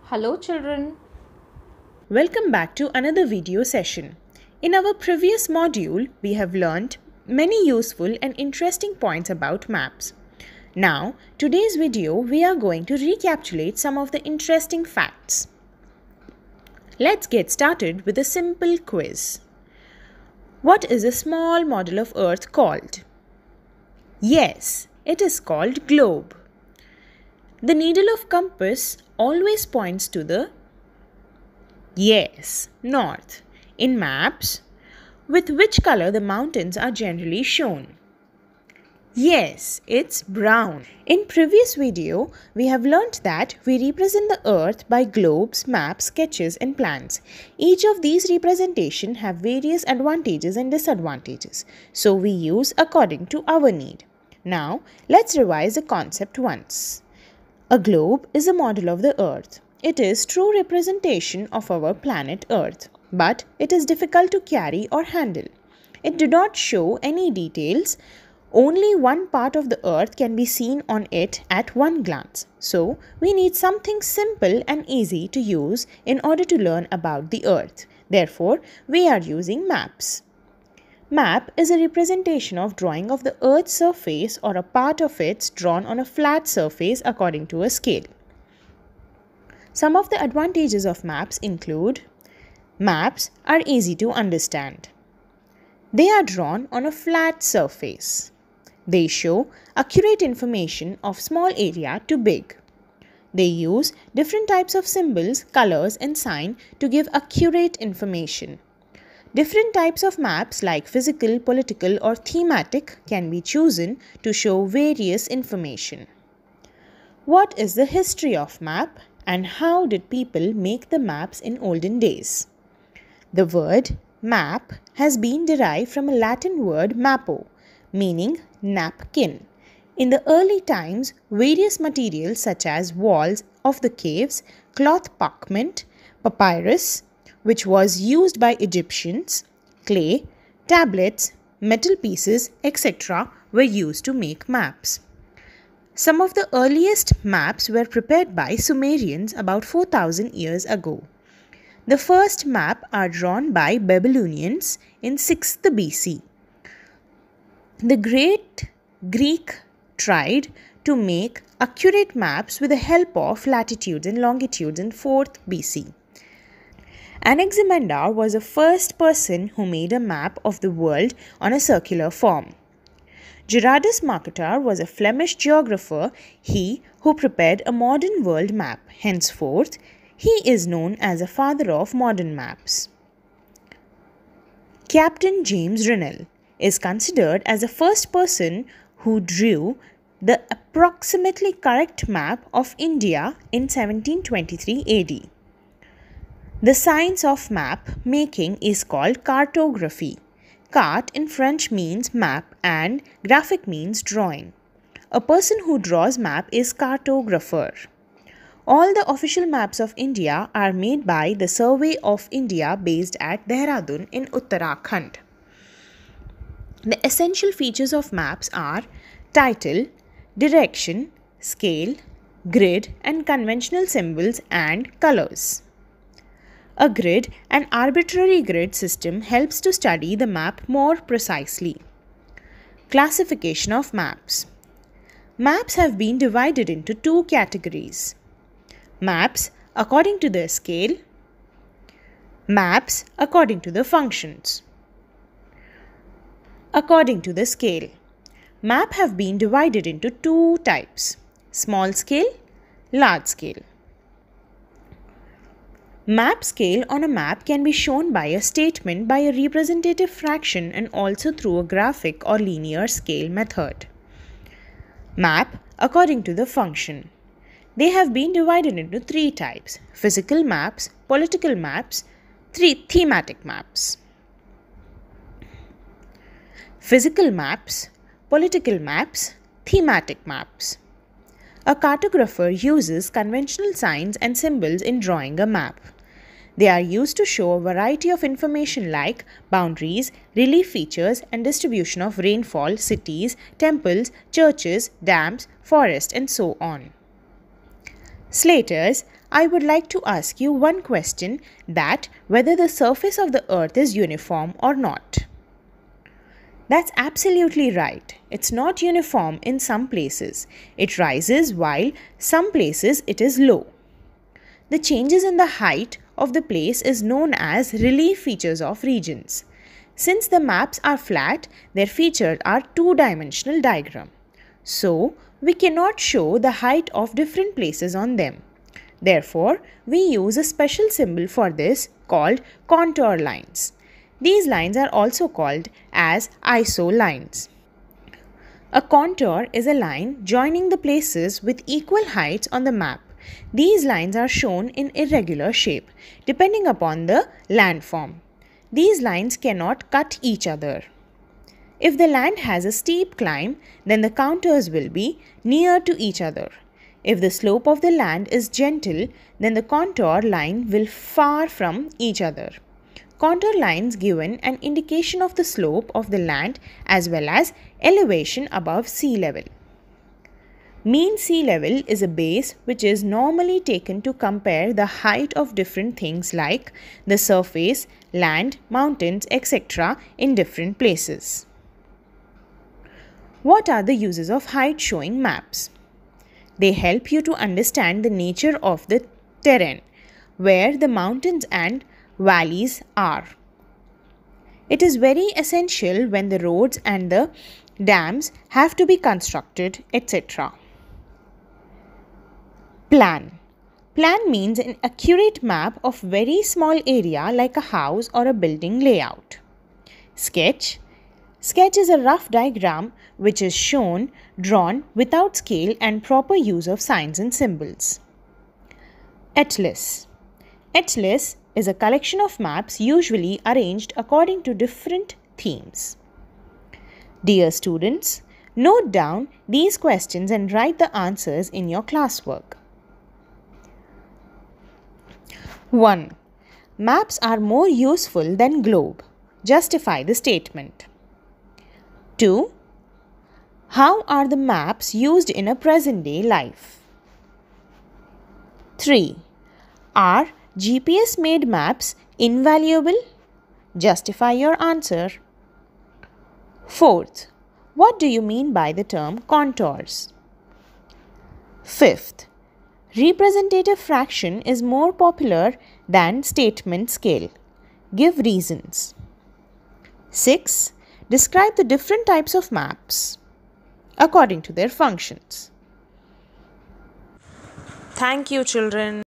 Hello children. Welcome back to another video session. In our previous module, we have learned many useful and interesting points about maps. Now, today's video, we are going to recapitulate some of the interesting facts. Let's get started with a simple quiz. What is a small model of Earth called? Yes, it is called globe. The needle of compass always points to the north. In maps, with which color the mountains are generally shown? Yes, it's brown. In previous video, we have learnt that we represent the earth by globes, maps, sketches and plans. Each of these representations have various advantages and disadvantages, so we use according to our need. Now, let's revise the concept once. A globe is a model of the earth. It is true representation of our planet Earth, but it is difficult to carry or handle. It do not show any details. Only one part of the earth can be seen on it at one glance. So, we need something simple and easy to use in order to learn about the earth. Therefore, we are using maps. Map is a representation of drawing of the earth's surface or a part of it drawn on a flat surface according to a scale. Some of the advantages of maps include: maps are easy to understand. They are drawn on a flat surface. They show accurate information of small area to big. They use different types of symbols, colors and signs to give accurate information. Different types of maps like physical, political or thematic can be chosen to show various information. What is the history of map and how did people make the maps in olden days? The word map has been derived from a Latin word mappo, meaning napkin. In the early times, various materials such as walls of the caves, cloth parchment, papyrus, which was used by Egyptians, clay, tablets, metal pieces, etc. were used to make maps. Some of the earliest maps were prepared by Sumerians about 4,000 years ago. The first map are drawn by Babylonians in 6th BC. The great Greek tried to make accurate maps with the help of latitudes and longitudes in 4th BC. Anaximander was the first person who made a map of the world on a circular form. Gerardus Mercator was a Flemish geographer, he who prepared a modern world map. Henceforth, he is known as the father of modern maps. Captain James Rennell is considered as the first person who drew the approximately correct map of India in 1723 AD. The science of map making is called cartography. Carte in French means map and graphic means drawing. A person who draws map is cartographer. All the official maps of India are made by the Survey of India based at Dehradun in Uttarakhand. The essential features of maps are title, direction, scale, grid and conventional symbols and colors. A grid, an arbitrary grid system, helps to study the map more precisely. Classification of maps. Maps have been divided into two categories. Maps according to their scale. Maps according to the functions. According to the scale. Map have been divided into two types: small scale, large scale. Map scale on a map can be shown by a statement by a representative fraction and also through a graphic or linear scale method. Map according to the function. They have been divided into three types: physical maps, political maps, thematic maps. Physical maps, political maps, thematic maps. A cartographer uses conventional signs and symbols in drawing a map. They are used to show a variety of information like boundaries, relief features, and distribution of rainfall, cities, temples, churches, dams, forests, and so on. Slaters I would like to ask you one question, that whether the surface of the earth is uniform or not. That's absolutely right. It's not uniform in some places. It rises while some places it is low. The changes in the height of the place is known as relief features of regions. Since the maps are flat, their features are two-dimensional diagram. So, we cannot show the height of different places on them. Therefore, we use a special symbol for this called contour lines. These lines are also called as iso lines. A contour is a line joining the places with equal heights on the map. These lines are shown in irregular shape, depending upon the landform. These lines cannot cut each other. If the land has a steep climb, then the contours will be near to each other. If the slope of the land is gentle, then the contour line will far from each other. Contour lines give an indication of the slope of the land as well as elevation above sea level. Mean sea level is a base which is normally taken to compare the height of different things like the surface, land, mountains, etc. in different places. What are the uses of height showing maps? They help you to understand the nature of the terrain, where the mountains and valleys are. It is very essential when the roads and the dams have to be constructed, etc. Plan. Plan means an accurate map of very small area like a house or a building layout. Sketch. Sketch is a rough diagram which is drawn without scale and proper use of signs and symbols. Atlas. Atlas is a collection of maps usually arranged according to different themes. Dear students, note down these questions and write the answers in your classwork. 1. Maps are more useful than globe. Justify the statement. 2. How are the maps used in a present-day life? 3. Are GPS-made maps invaluable? Justify your answer. 4th. What do you mean by the term contours? 5th. Representative fraction is more popular than statement scale. Give reasons. 6. Describe the different types of maps according to their functions. Thank you, children.